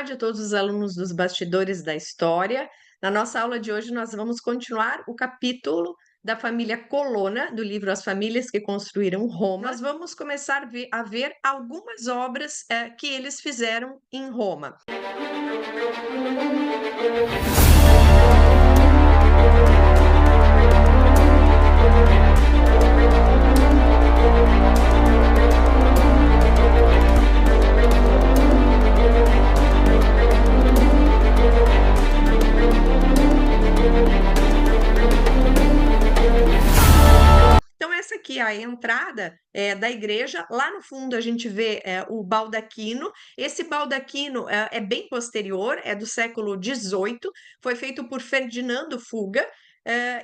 tarde a todos os alunos dos Bastidores da História. Na nossa aula de hoje, nós vamos continuar o capítulo da família Colonna, do livro As Famílias que Construíram Roma. Nós vamos começar a ver algumas obras que eles fizeram em Roma. Então, essa aqui é a entrada da igreja. Lá no fundo, a gente vê o baldaquino. Esse baldaquino é bem posterior, é do século XVIII, foi feito por Ferdinando Fuga.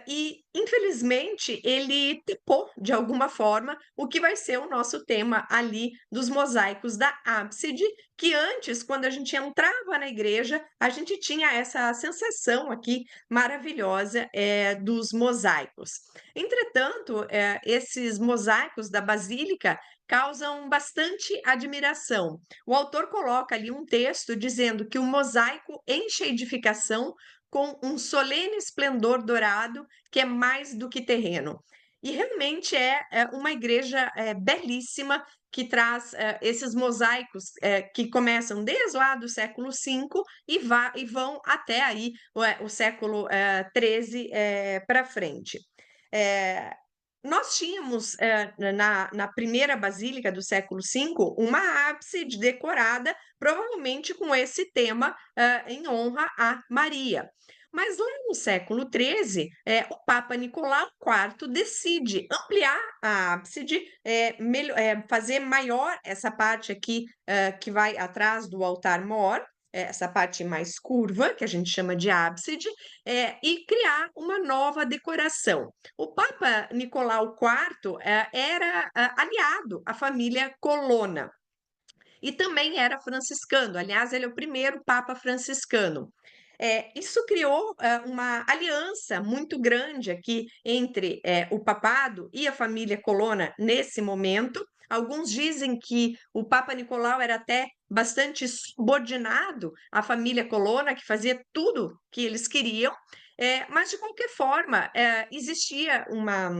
E, infelizmente, ele tapou, de alguma forma, o que vai ser o nosso tema ali dos mosaicos da ábside, que antes, quando a gente entrava na igreja, a gente tinha essa sensação aqui maravilhosa dos mosaicos. Entretanto, esses mosaicos da Basílica causam bastante admiração. O autor coloca ali um texto dizendo que o mosaico enche a edificação com um solene esplendor dourado que é mais do que terreno. E realmente é uma igreja belíssima que traz esses mosaicos que começam desde lá do século V e vão até aí o século XIII para frente. Eh, Nós tínhamos, na primeira basílica do século V, uma ábside decorada, provavelmente com esse tema, em honra a Maria. Mas lá no século XIII, o Papa Nicolau IV decide ampliar a ábside, fazer maior essa parte aqui, que vai atrás do altar-mor, essa parte mais curva, que a gente chama de ábside, e criar uma nova decoração. O Papa Nicolau IV era aliado à família Colonna e também era franciscano. Aliás, ele é o primeiro Papa franciscano. Isso criou uma aliança muito grande aqui entre o papado e a família Colonna nesse momento. Alguns dizem que o Papa Nicolau era até bastante subordinado à família Colonna, que fazia tudo que eles queriam, mas de qualquer forma existia uma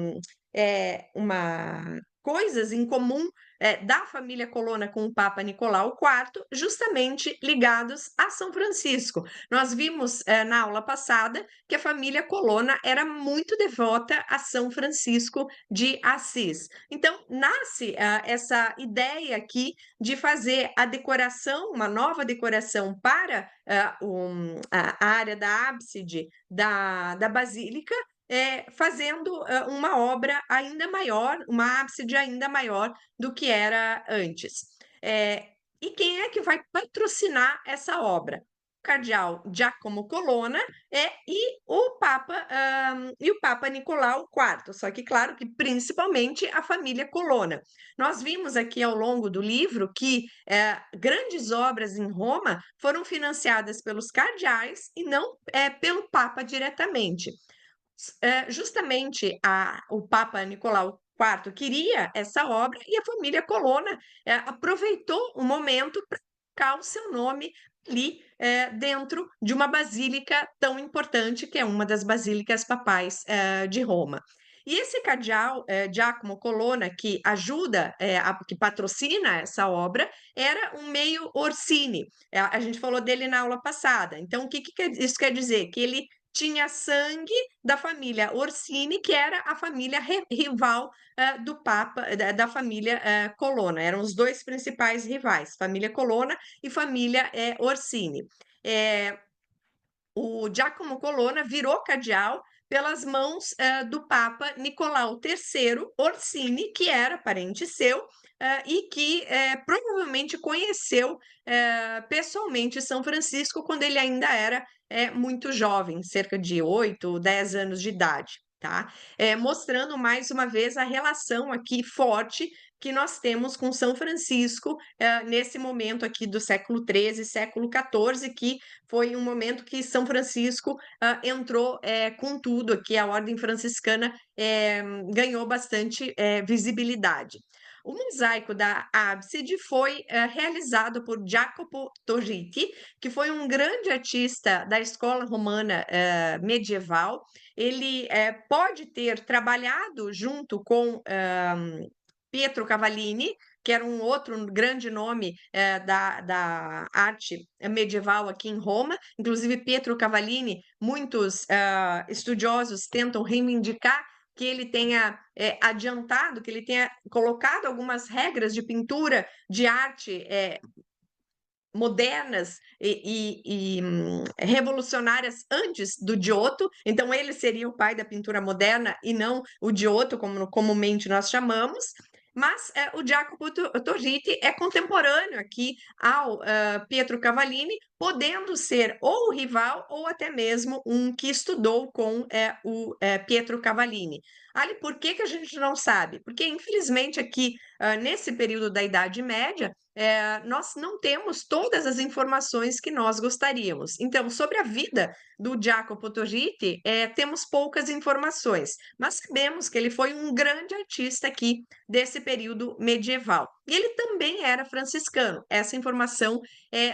coisas em comum da família Colonna com o Papa Nicolau IV, justamente ligados a São Francisco. Nós vimos na aula passada que a família Colonna era muito devota a São Francisco de Assis. Então, nasce essa ideia aqui de fazer a decoração, uma nova decoração para a área da ábside da Basílica, fazendo uma obra ainda maior, uma ábside ainda maior do que era antes. E quem é que vai patrocinar essa obra? O cardeal Giacomo Colonna e o Papa Nicolau IV, só que claro que principalmente a família Colonna. Nós vimos aqui ao longo do livro que grandes obras em Roma foram financiadas pelos cardeais e não pelo Papa diretamente. Justamente o Papa Nicolau IV queria essa obra e a família Colonna aproveitou o momento para colocar o seu nome ali dentro de uma basílica tão importante, que é uma das basílicas papais de Roma. E esse cardeal, Giacomo Colonna, que ajuda, que patrocina essa obra, era um meio Orsini. A gente falou dele na aula passada. Então, o que isso quer dizer? Que ele tinha sangue da família Orsini, que era a família rival do Papa, da família Colonna. Eram os dois principais rivais, família Colonna e família Orsini. O Giacomo Colonna virou cardeal pelas mãos do Papa Nicolau III Orsini, que era parente seu, e que provavelmente conheceu pessoalmente São Francisco quando ele ainda era muito jovem, cerca de 8, 10 anos de idade. Tá? Mostrando mais uma vez a relação aqui forte que nós temos com São Francisco nesse momento aqui do século XIII, século XIV, que foi um momento que São Francisco entrou com tudo aqui, a ordem franciscana ganhou bastante visibilidade. o mosaico da ábside foi realizado por Jacopo Torriti, que foi um grande artista da escola romana medieval. Ele pode ter trabalhado junto com Pietro Cavallini, que era um outro grande nome da arte medieval aqui em Roma. Inclusive, Pietro Cavallini, muitos estudiosos tentam reivindicar que ele tenha adiantado, que ele tenha colocado algumas regras de pintura, de arte modernas e revolucionárias antes do Giotto. Então, ele seria o pai da pintura moderna e não o Giotto, como comumente nós chamamos. Mas o Jacopo Torriti é contemporâneo aqui ao Pietro Cavallini, podendo ser ou o rival ou até mesmo um que estudou com o Pietro Cavallini. Ali, por que a gente não sabe? Porque, infelizmente, aqui nesse período da Idade Média, nós não temos todas as informações que nós gostaríamos. Então, sobre a vida do Jacopo Torriti, temos poucas informações, mas sabemos que ele foi um grande artista aqui desse período medieval. E ele também era franciscano, essa informação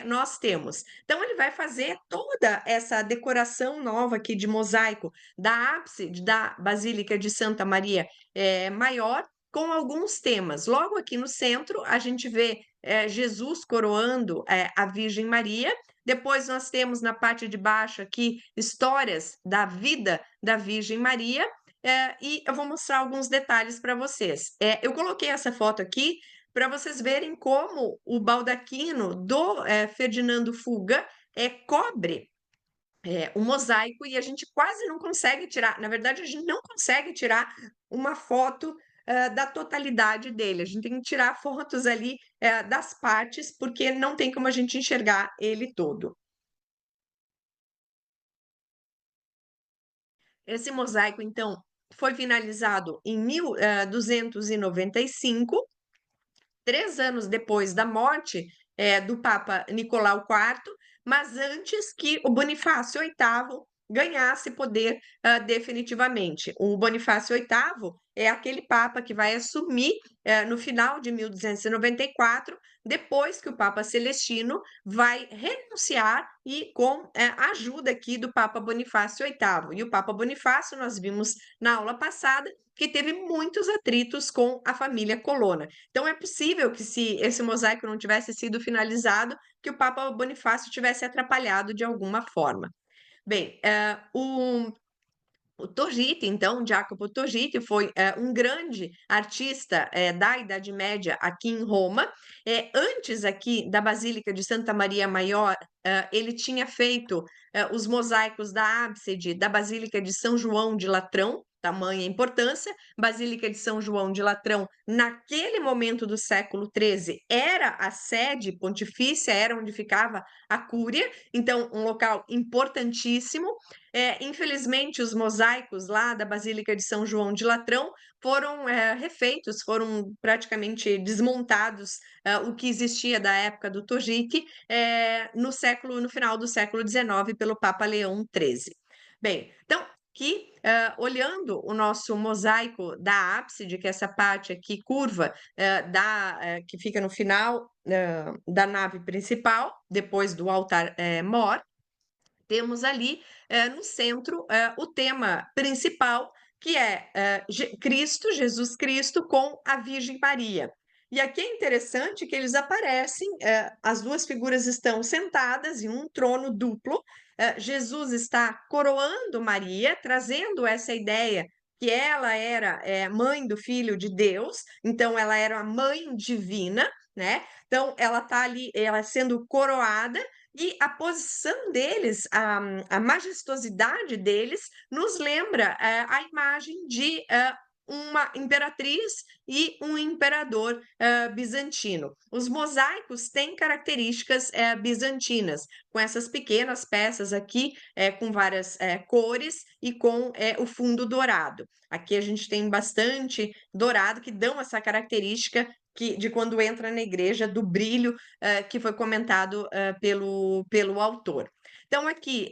nós temos. Então, ele vai fazer toda essa decoração nova aqui de mosaico da ábside da Basílica de Santa Maria Maior, com alguns temas. Logo aqui no centro, a gente vê Jesus coroando a Virgem Maria. Depois nós temos na parte de baixo aqui histórias da vida da Virgem Maria. E eu vou mostrar alguns detalhes para vocês. Eu coloquei essa foto aqui para vocês verem como o baldaquino do Ferdinando Fuga cobre o mosaico e a gente quase não consegue tirar. Na verdade, a gente não consegue tirar uma foto da totalidade dele. A gente tem que tirar fotos ali das partes, porque não tem como a gente enxergar ele todo. Esse mosaico, então, foi finalizado em 1295, 3 anos depois da morte do Papa Nicolau IV, mas antes que o Bonifácio VIII ganhasse poder definitivamente. O Bonifácio VIII é aquele Papa que vai assumir no final de 1294, depois que o Papa Celestino vai renunciar e com a ajuda aqui do Papa Bonifácio VIII. E o Papa Bonifácio, nós vimos na aula passada, que teve muitos atritos com a família Colonna. Então, é possível que, se esse mosaico não tivesse sido finalizado, que o Papa Bonifácio tivesse atrapalhado de alguma forma. Bem, o Torriti, então, Jacopo Torriti, foi um grande artista da Idade Média aqui em Roma. Antes aqui da Basílica de Santa Maria Maior, ele tinha feito os mosaicos da ábside da Basílica de São João de Latrão, tamanha importância. Basílica de São João de Latrão, naquele momento do século XIII, era a sede pontifícia, era onde ficava a cúria, então um local importantíssimo. Infelizmente, os mosaicos lá da Basílica de São João de Latrão foram refeitos, foram praticamente desmontados, o que existia da época do Torriti, no final do século XIX, pelo Papa Leão XIII. Bem, então, aqui, olhando o nosso mosaico da ábside, que é essa parte aqui curva, que fica no final da nave principal, depois do altar mor, temos ali no centro o tema principal, que é Cristo, Jesus Cristo, com a Virgem Maria. E aqui é interessante que eles aparecem, as duas figuras estão sentadas em um trono duplo. Jesus está coroando Maria, trazendo essa ideia que ela era mãe do Filho de Deus, então ela era a mãe divina, né? Então ela está ali, ela sendo coroada, e a posição deles, a majestosidade deles, nos lembra a imagem de uma imperatriz e um imperador bizantino. Os mosaicos têm características bizantinas, com essas pequenas peças aqui, com várias cores e com o fundo dourado. Aqui a gente tem bastante dourado, que dão essa característica de quando entra na igreja, do brilho que foi comentado pelo autor. Então, aqui,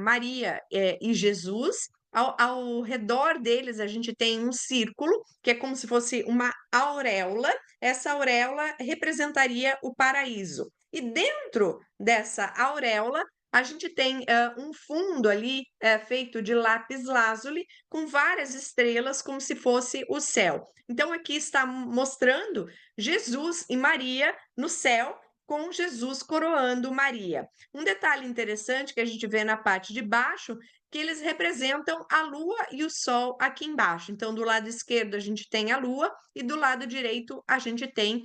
Maria e Jesus, Ao redor deles, a gente tem um círculo, que é como se fosse uma auréola. Essa auréola representaria o paraíso. E dentro dessa auréola, a gente tem um fundo ali feito de lápis lazuli, com várias estrelas, como se fosse o céu. Então, aqui está mostrando Jesus e Maria no céu, com Jesus coroando Maria. Um detalhe interessante que a gente vê na parte de baixo, que eles representam a Lua e o Sol aqui embaixo. Então, do lado esquerdo a gente tem a Lua e do lado direito a gente tem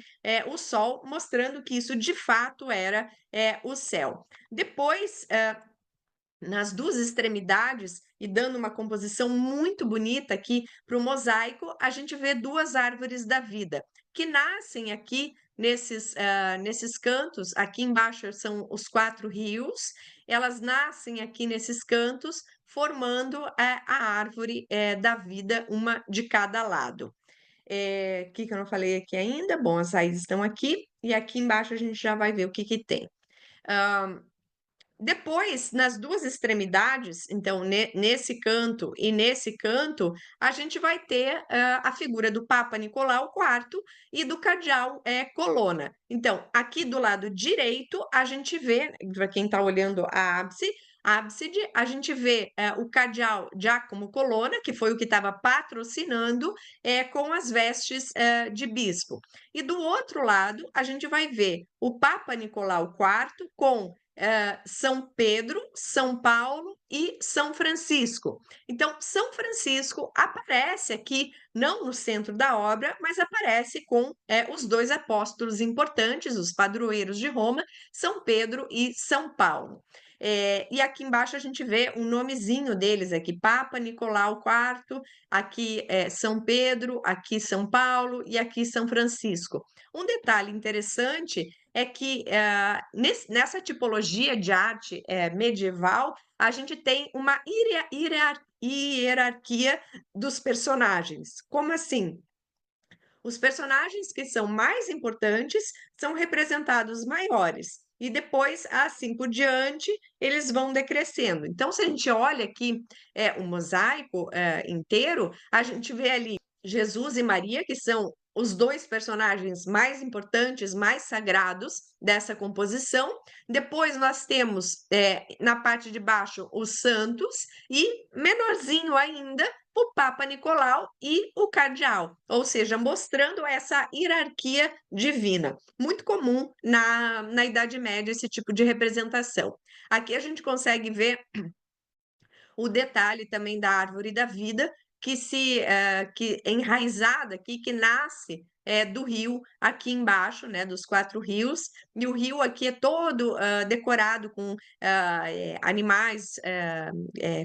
o Sol, mostrando que isso de fato era o céu. Depois, nas duas extremidades, e dando uma composição muito bonita aqui para o mosaico, a gente vê duas árvores da vida, que nascem aqui nesses cantos. Aqui embaixo são os 4 rios, elas nascem aqui nesses cantos, formando a árvore da vida, uma de cada lado. O que eu não falei aqui ainda? Bom, as raízes estão aqui, e aqui embaixo a gente já vai ver o que tem. Depois, nas duas extremidades, então nesse canto e nesse canto, a gente vai ter a figura do Papa Nicolau IV e do cardeal Colonna. Então, aqui do lado direito, a gente vê, para quem está olhando a ábside, a gente vê o cardeal Giacomo Colonna, que foi o que estava patrocinando, com as vestes de bispo. E do outro lado, a gente vai ver o Papa Nicolau IV com São Pedro, São Paulo e São Francisco. Então, São Francisco aparece aqui, não no centro da obra, mas aparece com os dois apóstolos importantes, os padroeiros de Roma, São Pedro e São Paulo. E aqui embaixo a gente vê um nomezinho deles aqui, Papa Nicolau IV, aqui São Pedro, aqui São Paulo e aqui São Francisco. Um detalhe interessante é que nessa tipologia de arte medieval, a gente tem uma hierarquia dos personagens. Como assim? Os personagens que são mais importantes são representados maiores. E depois, assim por diante, eles vão decrescendo. Então, se a gente olha aqui o mosaico inteiro, a gente vê ali Jesus e Maria, que são os dois personagens mais importantes, mais sagrados dessa composição. Depois nós temos na parte de baixo os santos e menorzinho ainda o Papa Nicolau e o cardeal, ou seja, mostrando essa hierarquia divina. Muito comum na Idade Média esse tipo de representação. Aqui a gente consegue ver o detalhe também da árvore da vida, que é enraizada aqui, que nasce do rio aqui embaixo, né, dos 4 rios, e o rio aqui é todo decorado com animais,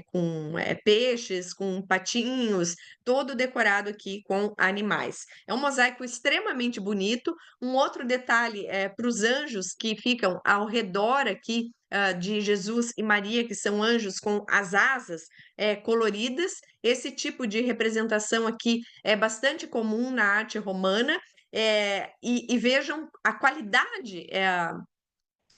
com peixes, com patinhos, todo decorado aqui com animais. É um mosaico extremamente bonito. Um outro detalhe para os anjos que ficam ao redor aqui de Jesus e Maria, que são anjos com as asas coloridas. Esse tipo de representação aqui é bastante comum na arte romana, e vejam a qualidade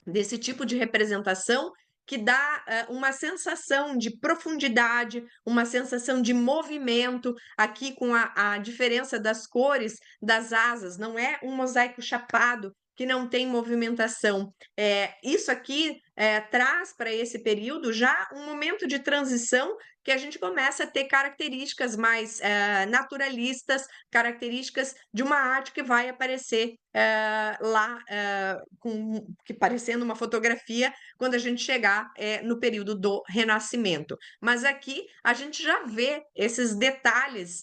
desse tipo de representação, que dá uma sensação de profundidade, uma sensação de movimento, aqui com a diferença das cores das asas. Não é um mosaico chapado que não tem movimentação. Isso aqui traz para esse período já um momento de transição, que a gente começa a ter características mais naturalistas, características de uma arte que vai aparecer lá, parecendo uma fotografia, quando a gente chegar no período do Renascimento. Mas aqui a gente já vê esses detalhes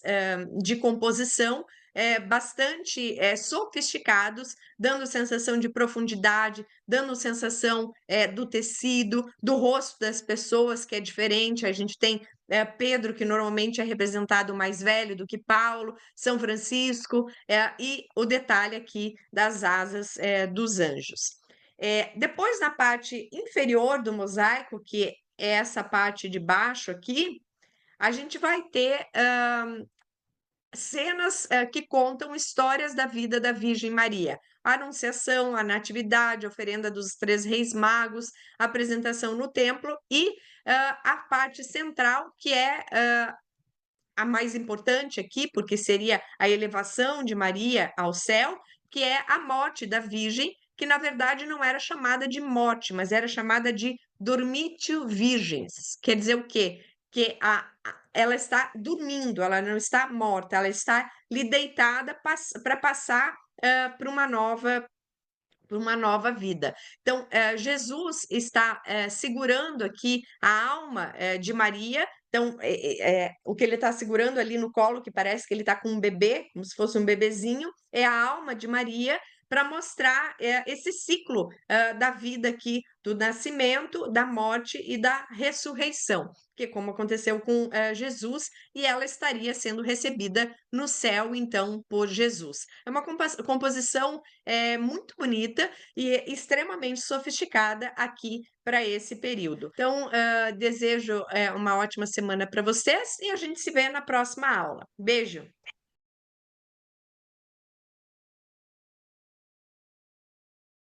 de composição bastante sofisticados, dando sensação de profundidade, dando sensação do tecido, do rosto das pessoas, que é diferente. A gente tem Pedro, que normalmente é representado mais velho do que Paulo, São Francisco, e o detalhe aqui das asas dos anjos. Depois, na parte inferior do mosaico, que é essa parte de baixo aqui, a gente vai ter cenas que contam histórias da vida da Virgem Maria. a Anunciação, a Natividade, a oferenda dos três reis magos, a apresentação no templo e a parte central, que é a mais importante aqui, porque seria a elevação de Maria ao céu, que é a morte da Virgem, que na verdade não era chamada de morte, mas era chamada de dormitio virgens. Quer dizer o quê? Que ela está dormindo, ela não está morta, ela está ali deitada para passar para uma nova vida. Então, Jesus está segurando aqui a alma de Maria. Então, o que ele está segurando ali no colo, que parece que ele está com um bebê, como se fosse um bebezinho, é a alma de Maria, para mostrar esse ciclo da vida aqui, do nascimento, da morte e da ressurreição, que como aconteceu com Jesus, e ela estaria sendo recebida no céu, então, por Jesus. É uma composição muito bonita e extremamente sofisticada aqui para esse período. Então, desejo uma ótima semana para vocês e a gente se vê na próxima aula. Beijo!